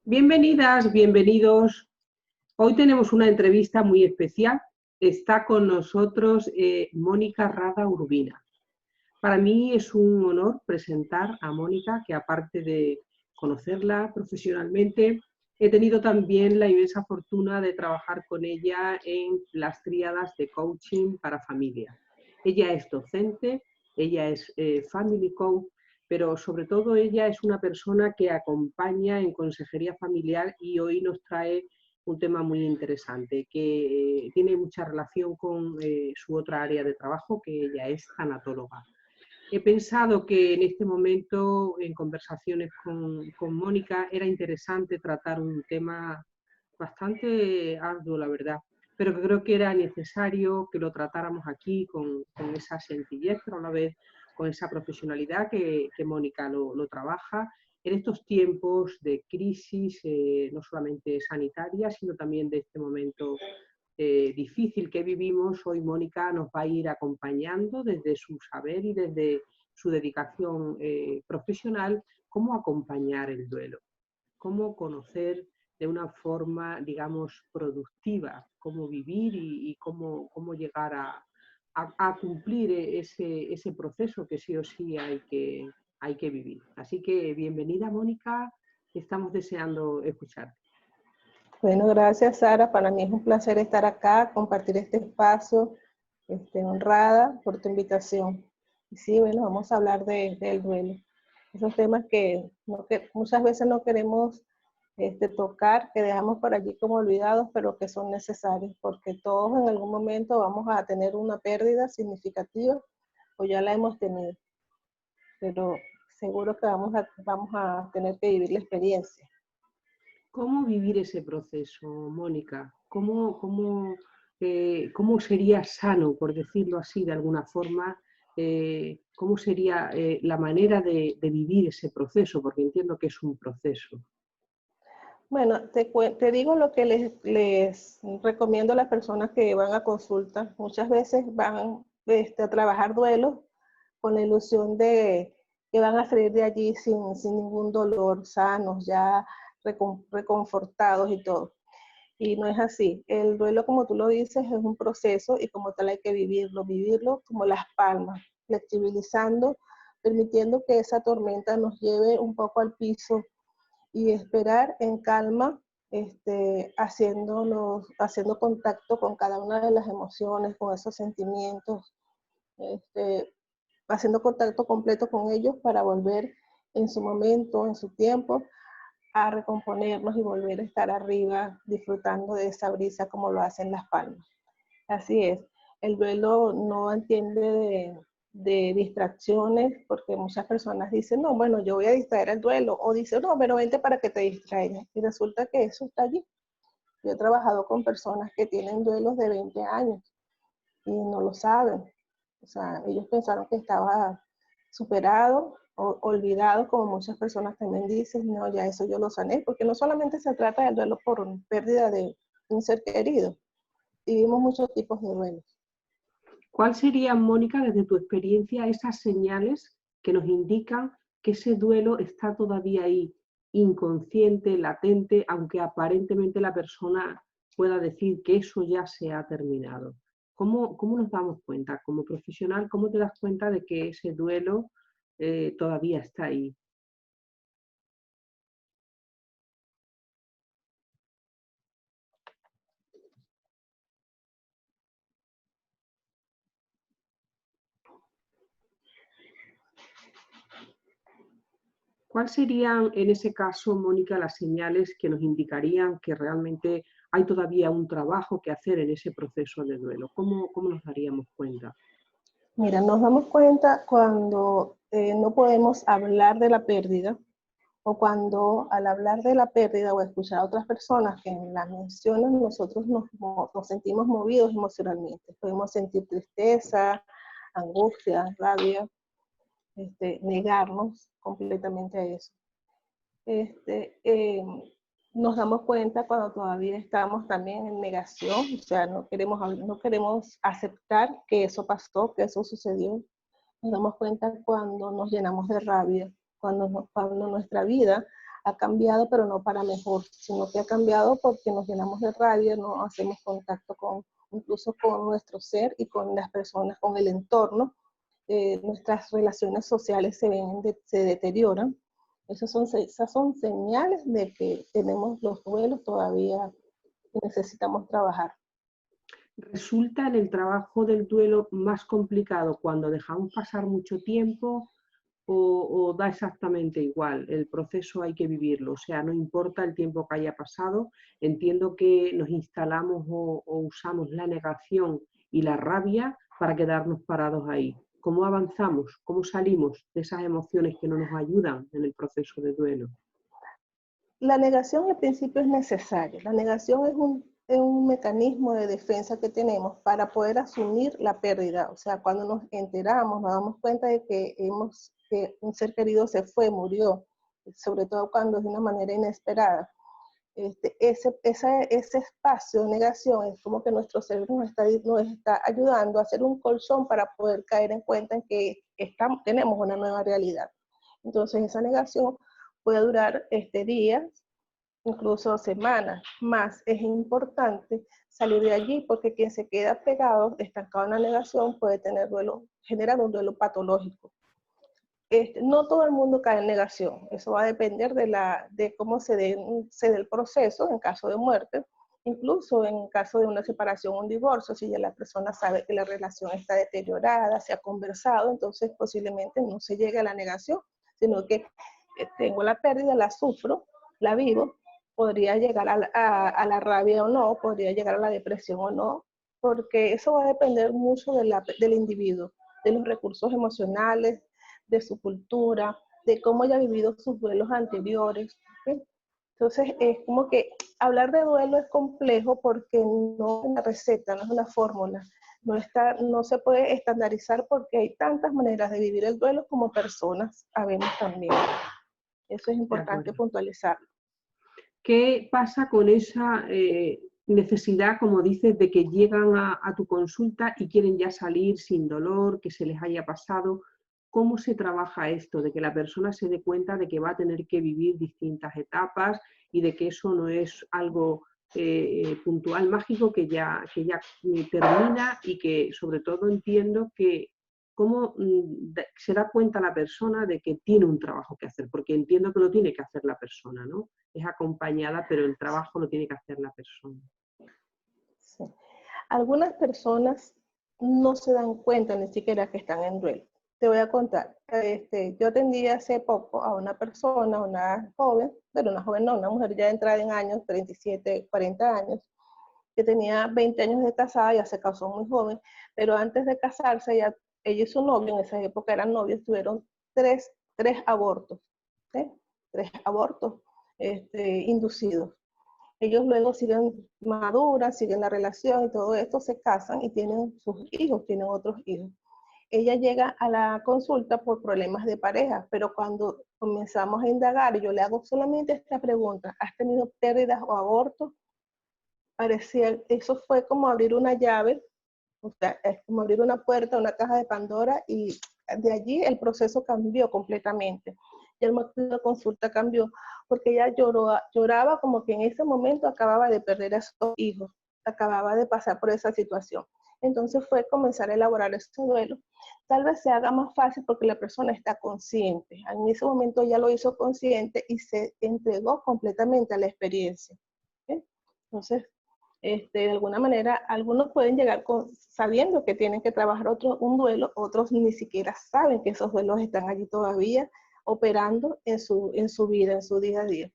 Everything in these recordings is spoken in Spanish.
Bienvenidas, bienvenidos. Hoy tenemos una entrevista muy especial. Está con nosotros Mónica Rada Urbina. Para mí es un honor presentar a Mónica, que aparte de conocerla profesionalmente, he tenido también la inmensa fortuna de trabajar con ella en las tríadas de coaching para familia. Ella es docente, ella es family coach, pero sobre todo ella es una persona que acompaña en consejería familiar y hoy nos trae un tema muy interesante que tiene mucha relación con su otra área de trabajo, que ella es tanatóloga. He pensado que en este momento, en conversaciones con Mónica, era interesante tratar un tema bastante arduo, la verdad, pero que creo que era necesario que lo tratáramos aquí con esa sencillez, pero a la vez con esa profesionalidad que Mónica lo trabaja en estos tiempos de crisis, no solamente sanitaria, sino también de este momento difícil que vivimos. Hoy Mónica nos va a ir acompañando desde su saber y desde su dedicación profesional, cómo acompañar el duelo, cómo conocer de una forma, digamos, productiva, cómo vivir y cómo llegar a cumplir ese proceso que sí o sí hay que vivir. Así que bienvenida, Mónica, estamos deseando escucharte. Bueno, gracias, Sara. Para mí es un placer estar acá, compartir este espacio, honrada por tu invitación. Y sí, bueno, vamos a hablar del duelo. Esos temas que muchas veces no queremos tocar, que dejamos por allí como olvidados, pero que son necesarios, porque todos en algún momento vamos a tener una pérdida significativa, o ya la hemos tenido, pero seguro que vamos a tener que vivir la experiencia. ¿Cómo vivir ese proceso, Mónica? ¿Cómo sería sano, por decirlo así de alguna forma? ¿Cómo sería la manera de vivir ese proceso? Porque entiendo que es un proceso. Bueno, te digo lo que les recomiendo a las personas que van a consulta. Muchas veces van a trabajar duelos con la ilusión de que van a salir de allí sin ningún dolor, sanos, ya reconfortados y todo. Y no es así. El duelo, como tú lo dices, es un proceso y como tal hay que vivirlo como las palmas, flexibilizando, permitiendo que esa tormenta nos lleve un poco al piso y esperar en calma, haciendo contacto con cada una de las emociones, con esos sentimientos, haciendo contacto completo con ellos para volver en su momento, en su tiempo, a recomponernos y volver a estar arriba, disfrutando de esa brisa como lo hacen las palmas. Así es, el duelo no entiende de distracciones, porque muchas personas dicen, no, bueno, yo voy a distraer el duelo, o dicen, no, pero vente para que te distraigas, y resulta que eso está allí. Yo he trabajado con personas que tienen duelos de 20 años y no lo saben. O sea, ellos pensaron que estaba superado o olvidado, como muchas personas también dicen, no, ya eso yo lo sané, porque no solamente se trata del duelo por pérdida de un ser querido, vivimos muchos tipos de duelos. ¿Cuál serían, Mónica, desde tu experiencia, esas señales que nos indican que ese duelo está todavía ahí, inconsciente, latente, aunque aparentemente la persona pueda decir que eso ya se ha terminado? ¿Cómo nos damos cuenta? Como profesional, ¿cómo te das cuenta de que ese duelo todavía está ahí? ¿Cuáles serían, en ese caso, Mónica, las señales que nos indicarían que realmente hay todavía un trabajo que hacer en ese proceso de duelo? ¿Cómo nos daríamos cuenta? Mira, nos damos cuenta cuando no podemos hablar de la pérdida, o cuando al hablar de la pérdida o escuchar a otras personas que la mencionan, nosotros nos sentimos movidos emocionalmente. Podemos sentir tristeza, angustia, rabia, negarnos completamente a eso. Este, eh, Nos damos cuenta cuando todavía estamos también en negación, o sea, no queremos aceptar que eso pasó, que eso sucedió. Nos damos cuenta cuando nos llenamos de rabia, cuando nuestra vida ha cambiado, pero no para mejor, sino que ha cambiado porque nos llenamos de rabia, no hacemos contacto incluso con nuestro ser y con las personas, con el entorno. Nuestras relaciones sociales se deterioran. Esas son señales de que tenemos los duelos todavía que necesitamos trabajar. ¿Resulta en el trabajo del duelo más complicado cuando dejamos pasar mucho tiempo o da exactamente igual? El proceso hay que vivirlo, o sea, no importa el tiempo que haya pasado. Entiendo que nos instalamos o usamos la negación y la rabia para quedarnos parados ahí. ¿Cómo avanzamos? ¿Cómo salimos de esas emociones que no nos ayudan en el proceso de duelo? La negación al principio es necesaria. La negación es un mecanismo de defensa que tenemos para poder asumir la pérdida. O sea, cuando nos enteramos, nos damos cuenta de que un ser querido se fue, murió, sobre todo cuando es de una manera inesperada. Ese espacio de negación es como que nuestro cerebro nos está ayudando a hacer un colchón para poder caer en cuenta en que tenemos una nueva realidad. Entonces esa negación puede durar días, incluso semanas, más es importante salir de allí porque quien se queda pegado, estancado en la negación, puede generar un duelo patológico. No todo el mundo cae en negación, eso va a depender de cómo se dé el proceso en caso de muerte, incluso en caso de una separación o un divorcio, si ya la persona sabe que la relación está deteriorada, se ha conversado, entonces posiblemente no se llegue a la negación, sino que tengo la pérdida, la sufro, la vivo, podría llegar a la rabia o no, podría llegar a la depresión o no, porque eso va a depender mucho del individuo, de los recursos emocionales, de su cultura, de cómo haya vivido sus duelos anteriores. ¿Sí? Entonces, es como que hablar de duelo es complejo porque no es una receta, no es una fórmula, no se puede estandarizar porque hay tantas maneras de vivir el duelo como personas habemos también. Eso es importante puntualizarlo. ¿Qué pasa con esa necesidad, como dices, de que llegan a tu consulta y quieren ya salir sin dolor, que se les haya pasado? ¿Cómo se trabaja esto? De que la persona se dé cuenta de que va a tener que vivir distintas etapas y de que eso no es algo puntual, mágico, que ya termina, y que sobre todo entiendo que cómo se da cuenta la persona de que tiene un trabajo que hacer, porque entiendo que lo tiene que hacer la persona, ¿no? Es acompañada, pero el trabajo lo tiene que hacer la persona. Sí. Algunas personas no se dan cuenta ni siquiera que están en duelo. Te voy a contar. Yo atendí hace poco a una persona, una joven, pero una joven no, una mujer ya entrada en años, 37, 40 años, que tenía 20 años de casada, ya se casó muy joven, pero antes de casarse, ella y su novio, en esa época eran novios, tuvieron tres abortos, ¿sí? 3 abortos inducidos. Ellos luego siguen maduras, siguen la relación y todo esto, se casan y tienen sus hijos, tienen otros hijos. Ella llega a la consulta por problemas de pareja, pero cuando comenzamos a indagar y yo le hago solamente esta pregunta, ¿has tenido pérdidas o abortos? Parecía, eso fue como abrir una llave, o sea, es como abrir una puerta, una caja de Pandora, y de allí el proceso cambió completamente. Y el motivo de consulta cambió, porque ella lloraba como que en ese momento acababa de perder a sus hijos, acababa de pasar por esa situación. Entonces fue comenzar a elaborar ese duelo. Tal vez se haga más fácil porque la persona está consciente. En ese momento ya lo hizo consciente y se entregó completamente a la experiencia. ¿Sí? Entonces, de alguna manera, algunos pueden llegar sabiendo que tienen que trabajar un duelo, otros ni siquiera saben que esos duelos están allí todavía operando en su vida, en su día a día.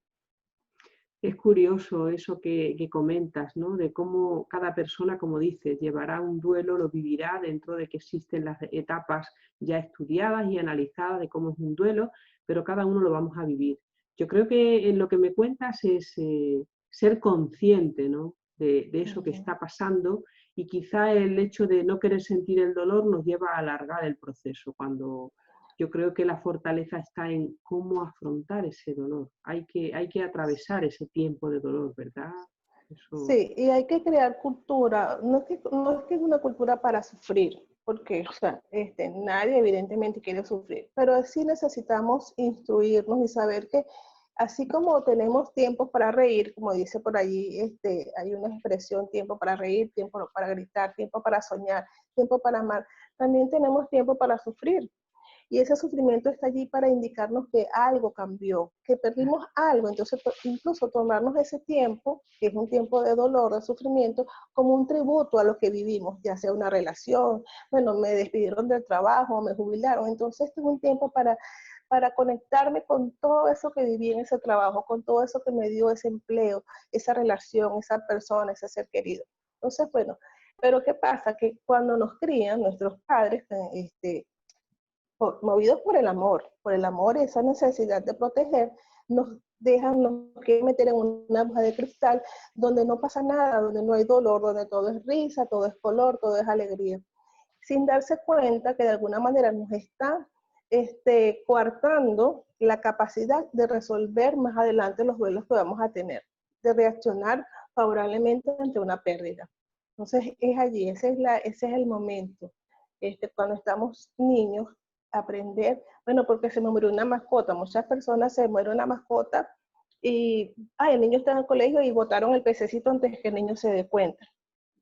Es curioso eso que comentas, ¿no? De cómo cada persona, como dices, llevará un duelo, lo vivirá dentro de que existen las etapas ya estudiadas y analizadas de cómo es un duelo, pero cada uno lo vamos a vivir. Yo creo que en lo que me cuentas es ser consciente, ¿no? de eso que está pasando, y quizá el hecho de no querer sentir el dolor nos lleva a alargar el proceso, cuando yo creo que la fortaleza está en cómo afrontar ese dolor. Hay que atravesar ese tiempo de dolor, ¿verdad? Eso... Sí, y hay que crear cultura. No es que es una cultura para sufrir, porque o sea, nadie evidentemente quiere sufrir, pero sí necesitamos instruirnos y saber que Así como tenemos tiempo para reír, como dice por allí, hay una expresión, tiempo para reír, tiempo para gritar, tiempo para soñar, tiempo para amar, también tenemos tiempo para sufrir. Y ese sufrimiento está allí para indicarnos que algo cambió, que perdimos algo. Entonces, incluso tomarnos ese tiempo, que es un tiempo de dolor, de sufrimiento, como un tributo a lo que vivimos, ya sea una relación, bueno, me despidieron del trabajo, me jubilaron. Entonces, este es un tiempo para conectarme con todo eso que viví en ese trabajo, con todo eso que me dio ese empleo, esa relación, esa persona, ese ser querido. Entonces, bueno, pero ¿qué pasa? Que cuando nos crían nuestros padres, movidos por el amor y esa necesidad de proteger, nos dejan, nos quieren meter en una hoja de cristal donde no pasa nada, donde no hay dolor, donde todo es risa, todo es color, todo es alegría, sin darse cuenta que de alguna manera nos está coartando la capacidad de resolver más adelante los duelos que vamos a tener, de reaccionar favorablemente ante una pérdida. Entonces es allí, ese es el momento, cuando estamos niños, aprender, bueno, porque se me murió una mascota, muchas personas se muere una mascota y, el niño está en el colegio y botaron el pececito antes que el niño se dé cuenta,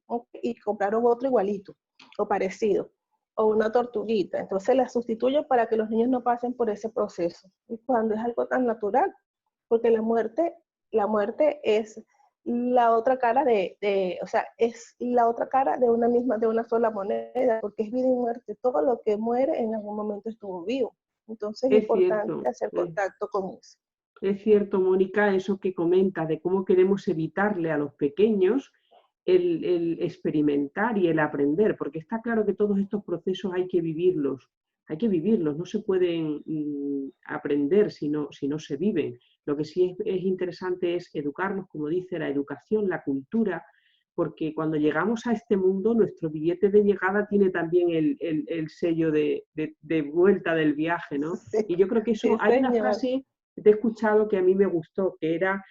¿okay? Y compraron otro igualito o parecido, o una tortuguita, entonces la sustituyo para que los niños no pasen por ese proceso, y cuando es algo tan natural, porque la muerte es la otra cara o sea, es la otra cara de una sola moneda, porque es vida y muerte, todo lo que muere en algún momento estuvo vivo, entonces es Es importante cierto, hacer contacto con eso. es cierto, Mónica, eso que comentas de cómo queremos evitarle a los pequeños el experimentar y el aprender, porque está claro que todos estos procesos hay que vivirlos, no se pueden aprender si no se viven. Lo que sí es interesante es educarnos, como dice, la educación, la cultura, porque cuando llegamos a este mundo, nuestro billete de llegada tiene también el sello de vuelta del viaje, ¿no? Sí, Y yo creo que sí, eso, hay una señor. frase que te he escuchado que a mí me gustó, que era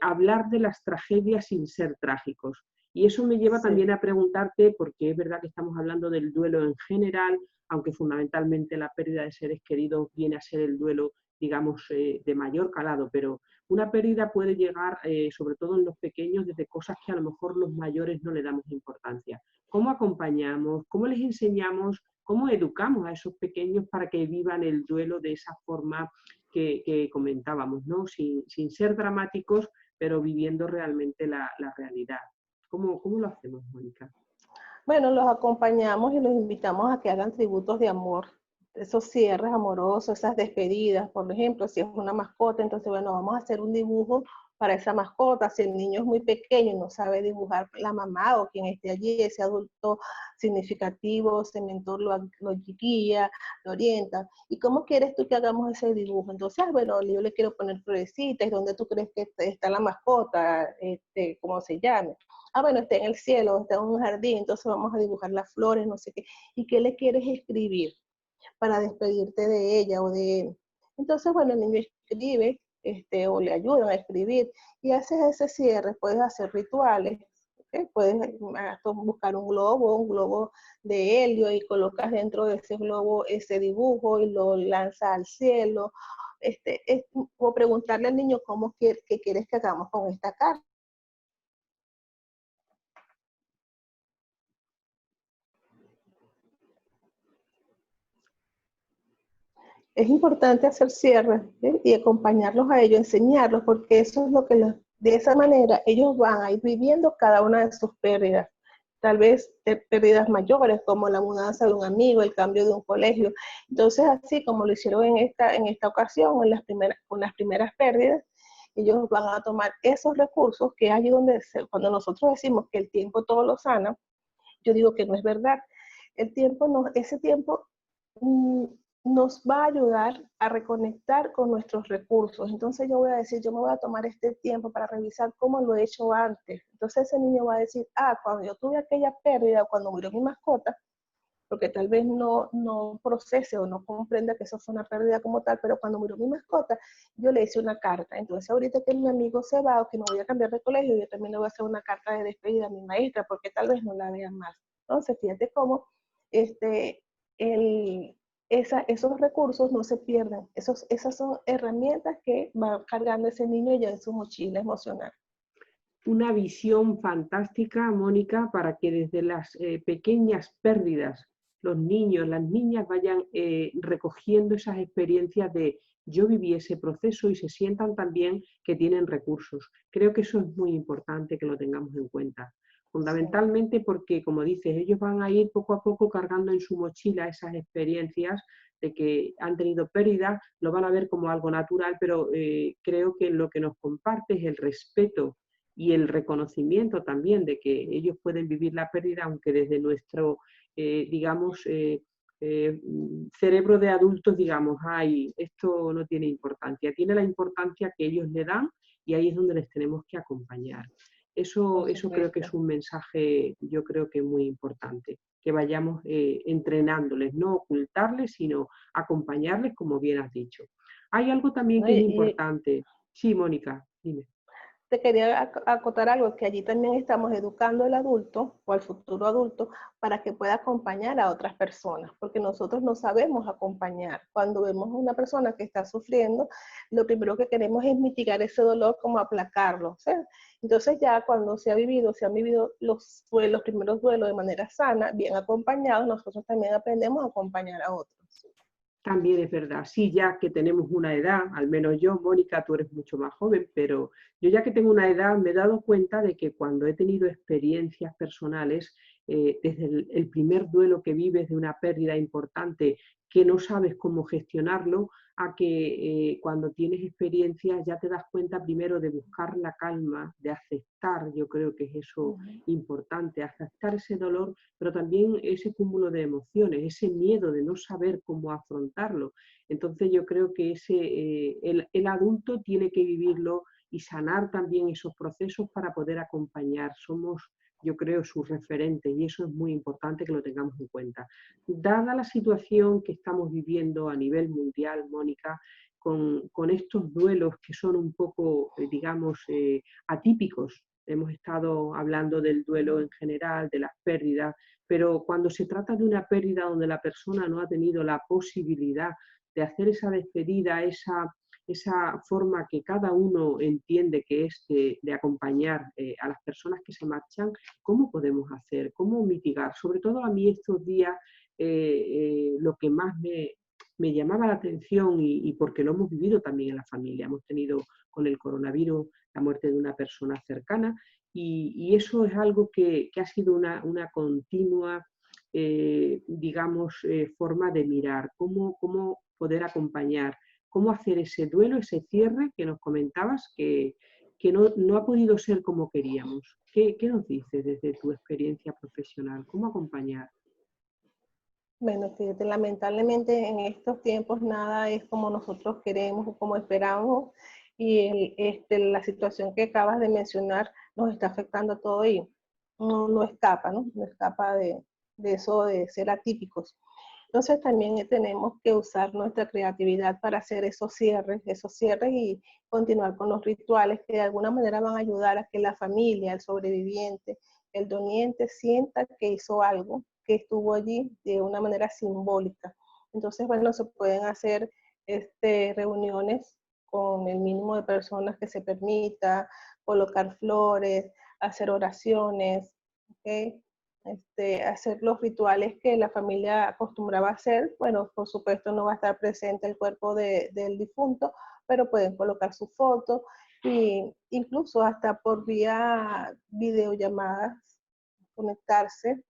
hablar de las tragedias sin ser trágicos. Y eso me lleva Sí. también a preguntarte, porque es verdad que estamos hablando del duelo en general, aunque fundamentalmente la pérdida de seres queridos viene a ser el duelo, digamos, de mayor calado, pero una pérdida puede llegar, sobre todo en los pequeños, desde cosas que a lo mejor los mayores no le damos importancia. ¿Cómo acompañamos? ¿Cómo les enseñamos? ¿Cómo educamos a esos pequeños para que vivan el duelo de esa forma que comentábamos, ¿no? Sin ser dramáticos, pero viviendo realmente la realidad? ¿Cómo lo hacemos, Mónica? Bueno, los acompañamos y los invitamos a que hagan tributos de amor, esos cierres amorosos, esas despedidas, por ejemplo, si es una mascota, entonces, bueno, vamos a hacer un dibujo para esa mascota. Si el niño es muy pequeño y no sabe dibujar, la mamá o quien esté allí, ese adulto significativo, ese mentor lo guía, lo orienta. ¿Y cómo quieres tú que hagamos ese dibujo? Entonces, bueno, yo le quiero poner florecitas, ¿dónde tú crees que está la mascota? ¿Cómo se llame? Bueno, está en el cielo, está en un jardín, entonces vamos a dibujar las flores, no sé qué. ¿Y qué le quieres escribir para despedirte de ella o de él? Entonces, bueno, el niño escribe, o le ayudan a escribir, y haces ese cierre, puedes hacer rituales, ¿okay? Puedes buscar un globo de helio, y colocas dentro de ese globo ese dibujo y lo lanzas al cielo. O preguntarle al niño qué quieres que hagamos con esta carta. Es importante hacer cierres, ¿sí? Y acompañarlos a ellos, enseñarlos, porque eso es lo que de esa manera ellos van a ir viviendo cada una de sus pérdidas. Tal vez pérdidas mayores, como la mudanza de un amigo, el cambio de un colegio. Entonces, así como lo hicieron en esta ocasión, con las primeras pérdidas, ellos van a tomar esos recursos, que es allí donde, cuando nosotros decimos que el tiempo todo lo sana, yo digo que no es verdad. Ese tiempo mm, nos va a ayudar a reconectar con nuestros recursos. Entonces yo voy a decir, yo me voy a tomar este tiempo para revisar cómo lo he hecho antes. Entonces ese niño va a decir, cuando yo tuve aquella pérdida, cuando murió mi mascota, porque tal vez no procese o no comprenda que eso fue una pérdida como tal, pero cuando murió mi mascota, yo le hice una carta. Entonces ahorita que mi amigo se va o que me voy a cambiar de colegio, yo también le voy a hacer una carta de despedida a mi maestra, porque tal vez no la vean más. Entonces fíjate cómo el, esos recursos no se pierden. Esas son herramientas que va cargando ese niño ya en su mochila emocional. Una visión fantástica, Mónica, para que desde las pequeñas pérdidas los niños, las niñas vayan recogiendo esas experiencias de yo viví ese proceso y se sientan también que tienen recursos. Creo que eso es muy importante que lo tengamos en cuenta. Fundamentalmente porque, como dices, ellos van a ir poco a poco cargando en su mochila esas experiencias de que han tenido pérdidas, lo van a ver como algo natural, pero creo que lo que nos comparte es el respeto y el reconocimiento también de que ellos pueden vivir la pérdida, aunque desde nuestro, digamos, cerebro de adultos, digamos, ay, esto no tiene importancia, tiene la importancia que ellos le dan y ahí es donde les tenemos que acompañar. Eso creo que es un mensaje, yo creo que muy importante, que vayamos entrenándoles, no ocultarles, sino acompañarles, como bien has dicho. Hay algo también que es importante. Sí, Mónica, dime. Te quería acotar algo, que allí también estamos educando al adulto o al futuro adulto para que pueda acompañar a otras personas, porque nosotros no sabemos acompañar. Cuando vemos a una persona que está sufriendo, lo primero que queremos es mitigar ese dolor, como aplacarlo, ¿sí? Entonces ya cuando se han vivido los primeros duelos de manera sana, bien acompañados, nosotros también aprendemos a acompañar a otros. También es verdad, sí, ya que tenemos una edad, al menos yo, Mónica, tú eres mucho más joven, pero yo ya que tengo una edad me he dado cuenta de que cuando he tenido experiencias personales, desde el primer duelo que vives de una pérdida importante que no sabes cómo gestionarlo, a que cuando tienes experiencias ya te das cuenta primero de buscar la calma, de aceptar, yo creo que es eso importante, aceptar ese dolor, pero también ese cúmulo de emociones, ese miedo de no saber cómo afrontarlo. Entonces yo creo que el adulto tiene que vivirlo y sanar también esos procesos para poder acompañar. Somos, yo creo, sus referentes y eso es muy importante que lo tengamos en cuenta. Dada la situación que estamos viviendo a nivel mundial, Mónica, con estos duelos que son un poco, digamos, atípicos. Hemos estado hablando del duelo en general, de las pérdidas, pero cuando se trata de una pérdida donde la persona no ha tenido la posibilidad de hacer esa despedida, esa forma que cada uno entiende que es de acompañar a las personas que se marchan, ¿cómo podemos hacer? ¿Cómo mitigar? Sobre todo a mí estos días lo que más me llamaba la atención y porque lo hemos vivido también en la familia, hemos tenido con el coronavirus la muerte de una persona cercana y eso es algo que ha sido una continua, digamos, forma de mirar, cómo poder acompañar, cómo hacer ese duelo, ese cierre que nos comentabas, que no ha podido ser como queríamos. ¿Qué nos dices desde tu experiencia profesional? ¿Cómo acompañar? Bueno, fíjate, lamentablemente en estos tiempos nada es como nosotros queremos o como esperamos y la situación que acabas de mencionar nos está afectando a todo y no escapa, ¿no? No escapa de eso de ser atípicos. Entonces también tenemos que usar nuestra creatividad para hacer esos cierres y continuar con los rituales que de alguna manera van a ayudar a que la familia, el sobreviviente, el doliente sienta que hizo algo, que estuvo allí de una manera simbólica. Entonces, bueno, se pueden hacer reuniones con el mínimo de personas que se permita, colocar flores, hacer oraciones, ¿ok? Hacer los rituales que la familia acostumbraba a hacer. Bueno, por supuesto no va a estar presente el cuerpo del difunto, pero pueden colocar su foto e incluso hasta por vía videollamadas conectarse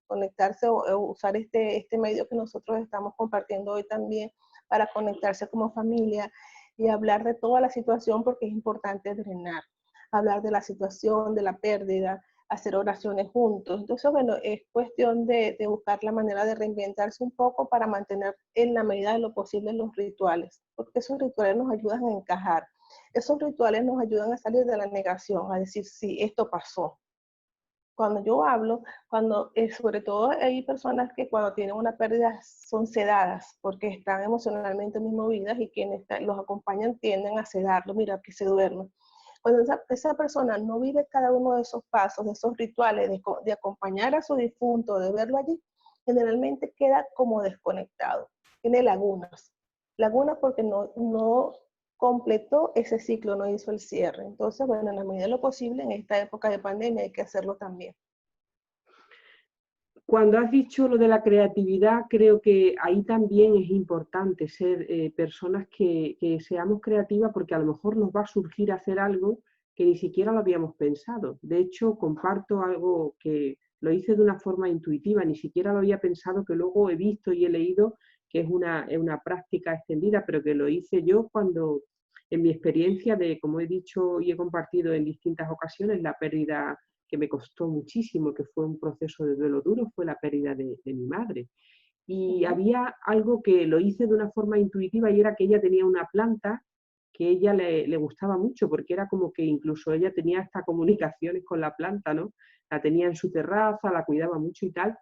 o usar este medio que nosotros estamos compartiendo hoy también para conectarse como familia y hablar de toda la situación porque es importante drenar, hablar de la situación, de la pérdida, hacer oraciones juntos. Entonces, bueno, es cuestión de buscar la manera de reinventarse un poco para mantener en la medida de lo posible los rituales, porque esos rituales nos ayudan a encajar. Esos rituales nos ayudan a salir de la negación, a decir, sí, esto pasó. Cuando yo hablo, sobre todo hay personas que cuando tienen una pérdida son sedadas porque están emocionalmente muy movidas y quienes los acompañan tienden a sedarlo, mira que se duerme. Cuando esa persona no vive cada uno de esos pasos, de esos rituales, de acompañar a su difunto, de verlo allí, generalmente queda como desconectado. tiene lagunas. Lagunas porque no completó ese ciclo, no hizo el cierre. Entonces, bueno, en la medida de lo posible, en esta época de pandemia hay que hacerlo también. Cuando has dicho lo de la creatividad, creo que ahí también es importante ser personas que seamos creativas, porque a lo mejor nos va a surgir hacer algo que ni siquiera lo habíamos pensado. De hecho, comparto algo que lo hice de una forma intuitiva, ni siquiera lo había pensado, que luego he visto y he leído que es una práctica extendida, pero que lo hice yo cuando, en mi experiencia de, como he dicho y he compartido en distintas ocasiones, la pérdida que me costó muchísimo, que fue un proceso de duelo duro, fue la pérdida de mi madre. Y había algo que lo hice de una forma intuitiva, y era que ella tenía una planta que a ella le gustaba mucho, porque era como que incluso ella tenía estas comunicaciones con la planta, ¿no? La tenía en su terraza, la cuidaba mucho y tal.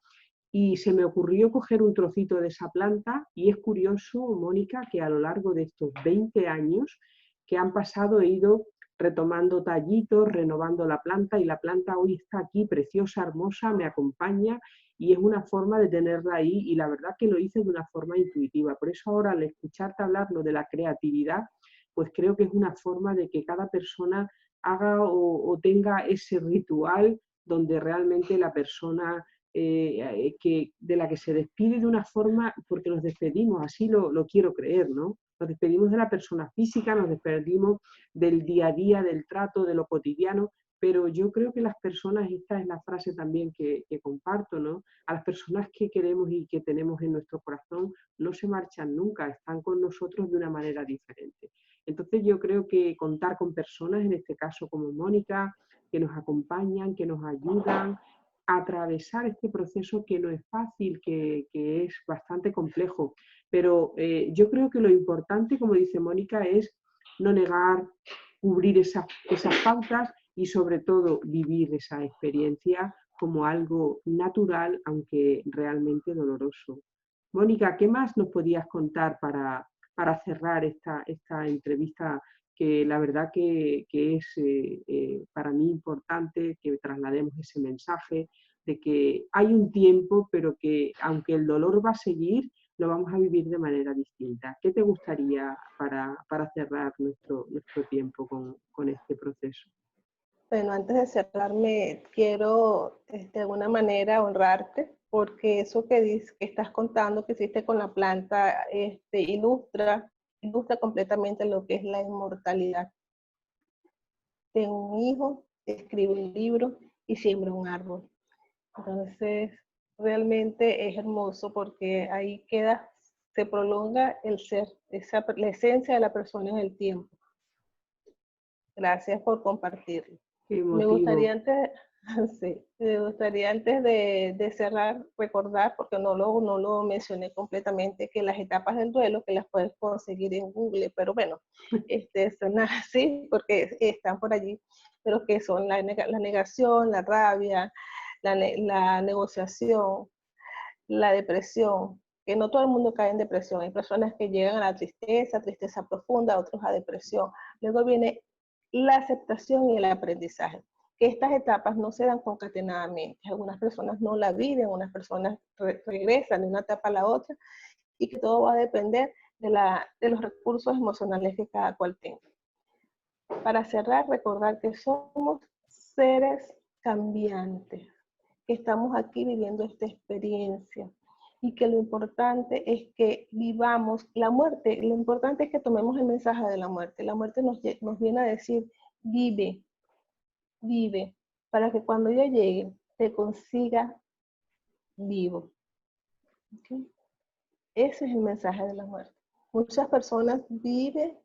Y se me ocurrió coger un trocito de esa planta, y es curioso, Mónica, que a lo largo de estos 20 años que han pasado he ido retomando tallitos, renovando la planta, y la planta hoy está aquí preciosa, hermosa, me acompaña, y es una forma de tenerla ahí, y la verdad que lo hice de una forma intuitiva. Por eso ahora, al escucharte hablar lo de la creatividad, pues creo que es una forma de que cada persona haga o tenga ese ritual donde realmente la persona de la que se despide de una forma, porque nos despedimos, así lo quiero creer, ¿no? Nos despedimos de la persona física, nos despedimos del día a día, del trato, de lo cotidiano, pero yo creo que las personas, esta es la frase también que comparto, ¿no? A las personas que queremos y que tenemos en nuestro corazón no se marchan nunca, están con nosotros de una manera diferente. Entonces yo creo que contar con personas, en este caso como Mónica, que nos acompañan, que nos ayudan a atravesar este proceso que no es fácil, que es bastante complejo. Pero yo creo que lo importante, como dice Mónica, es no negar, cubrir esas pautas y sobre todo vivir esa experiencia como algo natural, aunque realmente doloroso. Mónica, ¿qué más nos podías contar para cerrar esta entrevista, que la verdad que es para mí importante que traslademos ese mensaje de que hay un tiempo, pero que aunque el dolor va a seguir, lo vamos a vivir de manera distinta? ¿Qué te gustaría para cerrar nuestro tiempo con este proceso? Bueno, antes de cerrarme, quiero de alguna manera honrarte, porque eso que estás contando, que hiciste con la planta, ilustra completamente lo que es la inmortalidad. Tengo un hijo, escribe un libro y siembra un árbol. Entonces, realmente es hermoso porque ahí queda, se prolonga el ser, la esencia de la persona en el tiempo. Gracias por compartirlo. Qué Me emotivo. gustaría antes, sí, me gustaría antes de cerrar recordar, porque no lo mencioné completamente, que las etapas del duelo, que las puedes conseguir en Google, pero bueno, son así porque están por allí, pero que son la negación, la rabia, la negociación, la depresión, que no todo el mundo cae en depresión. Hay personas que llegan a la tristeza, tristeza profunda, otros a depresión. Luego viene la aceptación y el aprendizaje, que estas etapas no se dan concatenadamente. Algunas personas no la viven, unas personas regresan de una etapa a la otra, y que todo va a depender de los recursos emocionales que cada cual tenga. Para cerrar, recordar que somos seres cambiantes, que estamos aquí viviendo esta experiencia, y que lo importante es que vivamos la muerte. Lo importante es que tomemos el mensaje de la muerte. La muerte nos viene a decir: vive, vive, para que cuando yo llegue te consiga vivo. ¿Okay? Ese es el mensaje de la muerte. Muchas personas viven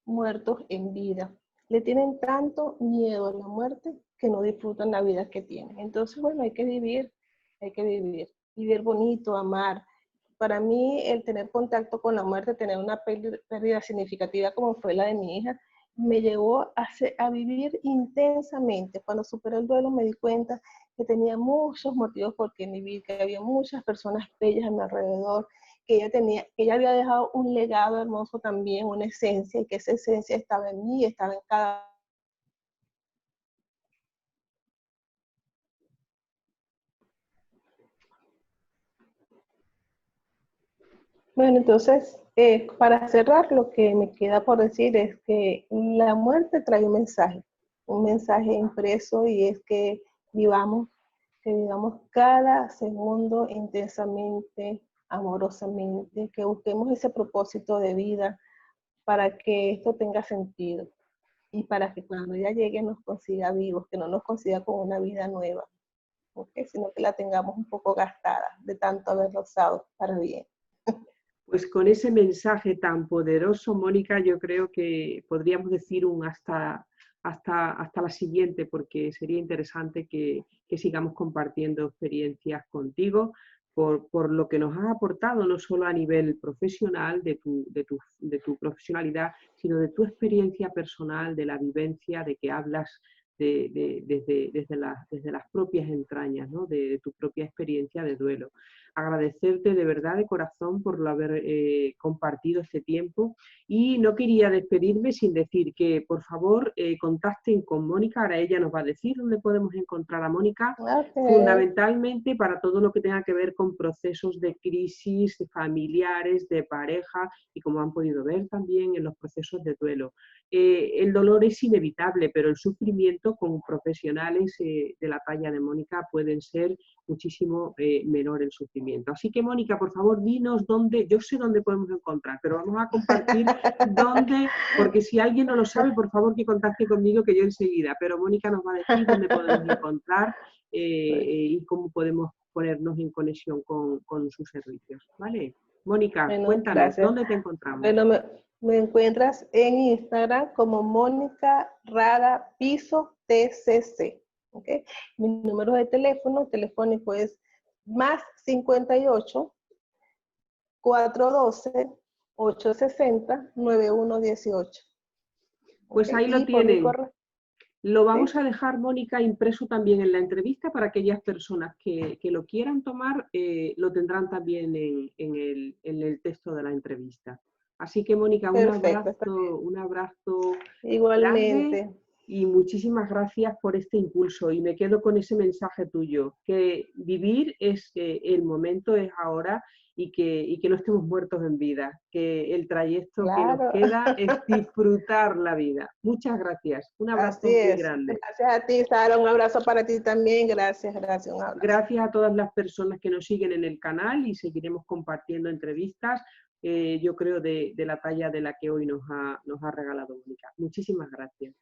muertos en vida. Le tienen tanto miedo a la muerte que no disfrutan la vida que tienen. Entonces, bueno, hay que vivir bonito, amar. Para mí, el tener contacto con la muerte, tener una pérdida significativa como fue la de mi hija, me llevó a vivir intensamente. Cuando superé el duelo me di cuenta que tenía muchos motivos por qué vivir, que había muchas personas bellas a mi alrededor, que ella había dejado un legado hermoso también, una esencia, y que esa esencia estaba en mí, estaba en cada Bueno, entonces, para cerrar, lo que me queda por decir es que la muerte trae un mensaje impreso, y es vivamos, que vivamos cada segundo intensamente, amorosamente, que busquemos ese propósito de vida para que esto tenga sentido y para que cuando ya llegue nos consiga vivos, que no nos consiga con una vida nueva, ¿okay? Sino que la tengamos un poco gastada de tanto haberla usado para bien. Pues con ese mensaje tan poderoso, Mónica, yo creo que podríamos decir un hasta la siguiente, porque sería interesante que sigamos compartiendo experiencias contigo por lo que nos has aportado, no solo a nivel profesional de tu profesionalidad, sino de tu experiencia personal, de la vivencia, de que hablas desde las propias entrañas, ¿no? De tu propia experiencia de duelo. Agradecerte de verdad, de corazón, por haber compartido este tiempo, y no quería despedirme sin decir que por favor contacten con Mónica. Ahora ella nos va a decir dónde podemos encontrar a Mónica, Okay. fundamentalmente para todo lo que tenga que ver con procesos de crisis familiares, de pareja, y como han podido ver también en los procesos de duelo. El dolor es inevitable, pero el sufrimiento con profesionales de la talla de Mónica pueden ser muchísimo menor el sufrimiento. Así que, Mónica, por favor, dinos dónde. Yo sé dónde podemos encontrar, pero vamos a compartir dónde, porque si alguien no lo sabe, por favor que contacte conmigo, que yo enseguida, pero Mónica nos va a decir dónde podemos encontrar y cómo podemos ponernos en conexión con sus servicios, ¿vale? Mónica, Bueno, cuéntanos, gracias. ¿dónde te encontramos? Bueno, me encuentras en Instagram como Mónica Rada Piso TCC. ¿Okay? Mi número de teléfono telefónico es más 58 412 860 9118. Pues ¿Okay? ahí lo Y por mi tienen. correo. Lo ¿Sí? vamos a dejar, Mónica, impreso también en la entrevista para aquellas personas que lo quieran tomar, lo tendrán también en el texto de la entrevista. Así que, Mónica, Perfecto. un abrazo grande Igualmente. y muchísimas gracias por este impulso. Y me quedo con ese mensaje tuyo, que vivir es el momento, es ahora, y que no estemos muertos en vida, que el trayecto que nos Claro. queda es disfrutar la vida. Muchas gracias. Un Así abrazo muy es. grande. Gracias a ti, Sara. Un abrazo para ti también. Gracias, gracias. Un abrazo. Gracias a todas las personas que nos siguen en el canal, y seguiremos compartiendo entrevistas, yo creo, de la talla de la que hoy nos ha regalado Mónica. Muchísimas gracias.